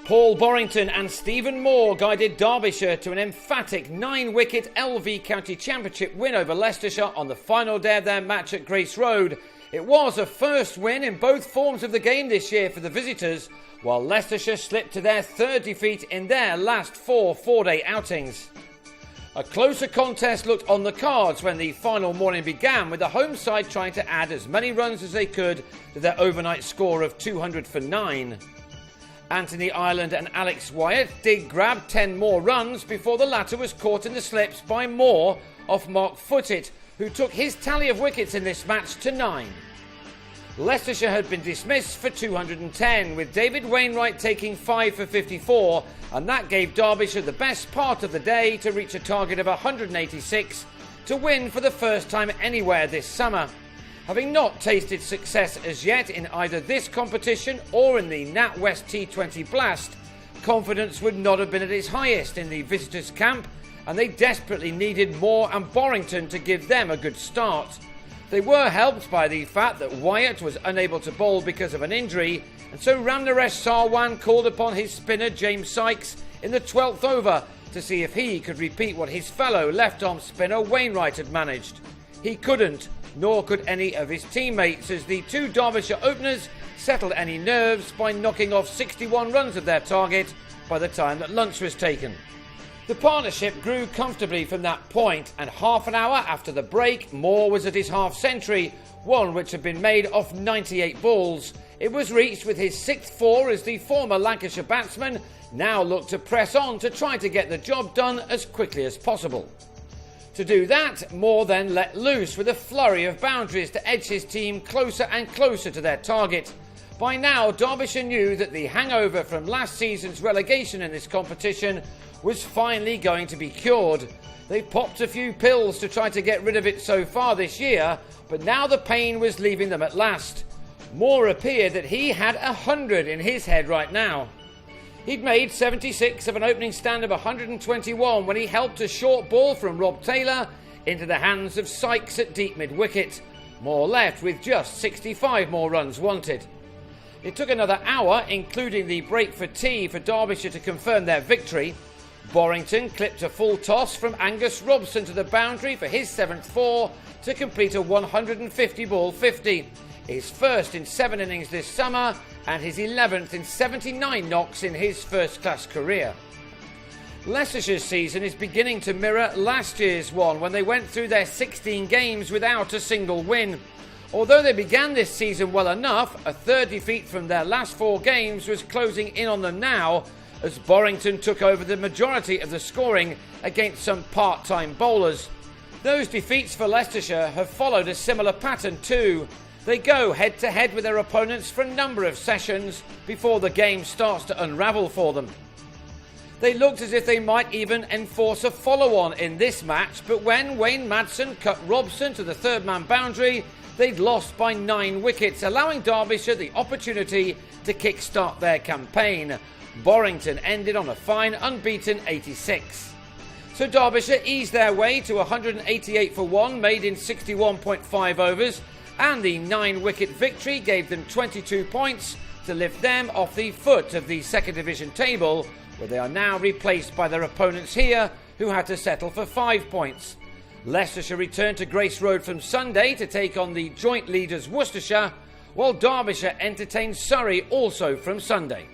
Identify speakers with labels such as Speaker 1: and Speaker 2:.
Speaker 1: Paul Borrington and Stephen Moore guided Derbyshire to an emphatic 9-wicket LV County Championship win over Leicestershire on the final day of their match at Grace Road. It was a first win in both forms of the game this year for the visitors, while Leicestershire slipped to their third defeat in their last four-day outings. A closer contest looked on the cards when the final morning began, with the home side trying to add as many runs as they could to their overnight score of 200 for 9. Anthony Ireland and Alex Wyatt did grab 10 more runs before the latter was caught in the slips by Moore off Mark Footit, who took his tally of wickets in this match to 9. Leicestershire had been dismissed for 210, with David Wainwright taking 5 for 54, and that gave Derbyshire the best part of the day to reach a target of 186 to win for the first time anywhere this summer. Having not tasted success as yet in either this competition or in the NatWest T20 Blast, confidence would not have been at its highest in the visitors' camp, and they desperately needed Moore and Borrington to give them a good start. They were helped by the fact that Wyatt was unable to bowl because of an injury, and so Ramnaresh Sarwan called upon his spinner James Sykes in the 12th over to see if he could repeat what his fellow left-arm spinner Wainwright had managed. He couldn't, nor could any of his teammates, as the two Derbyshire openers settled any nerves by knocking off 61 runs of their target by the time that lunch was taken. The partnership grew comfortably from that point, and half an hour after the break, Moore was at his half-century, one which had been made off 98 balls. It was reached with his 6th 4 as the former Lancashire batsman now looked to press on to try to get the job done as quickly as possible. To do that, Moore then let loose with a flurry of boundaries to edge his team closer and closer to their target. By now, Derbyshire knew that the hangover from last season's relegation in this competition was finally going to be cured. They popped a few pills to try to get rid of it so far this year, but now the pain was leaving them at last. Moore appeared that he had 100 in his head right now. He'd made 76 of an opening stand of 121 when he helped a short ball from Rob Taylor into the hands of Sykes at deep mid-wicket. Moore left with just 65 more runs wanted. It took another hour, including the break for tea, for Derbyshire to confirm their victory. Borrington clipped a full toss from Angus Robson to the boundary for his 7th 4 to complete a 150-ball 50. His first in 7 innings this summer, and his 11th in 79 knocks in his first-class career. Leicestershire's season is beginning to mirror last year's one, when they went through their 16 games without a single win. Although they began this season well enough, a third defeat from their last 4 games was closing in on them now, as Borrington took over the majority of the scoring against some part-time bowlers. Those defeats for Leicestershire have followed a similar pattern too. They go head-to-head with their opponents for a number of sessions before the game starts to unravel for them. They looked as if they might even enforce a follow-on in this match, but when Wayne Madsen cut Robson to the third-man boundary, they'd lost by 9 wickets, allowing Derbyshire the opportunity to kick-start their campaign. Borrington ended on a fine unbeaten 86. So Derbyshire eased their way to 188 for 1 made in 61.5 overs, and the 9-wicket victory gave them 22 points to lift them off the foot of the second division table, where they are now replaced by their opponents here, who had to settle for 5 points. Leicestershire returned to Grace Road from Sunday to take on the joint leaders Worcestershire, while Derbyshire entertained Surrey also from Sunday.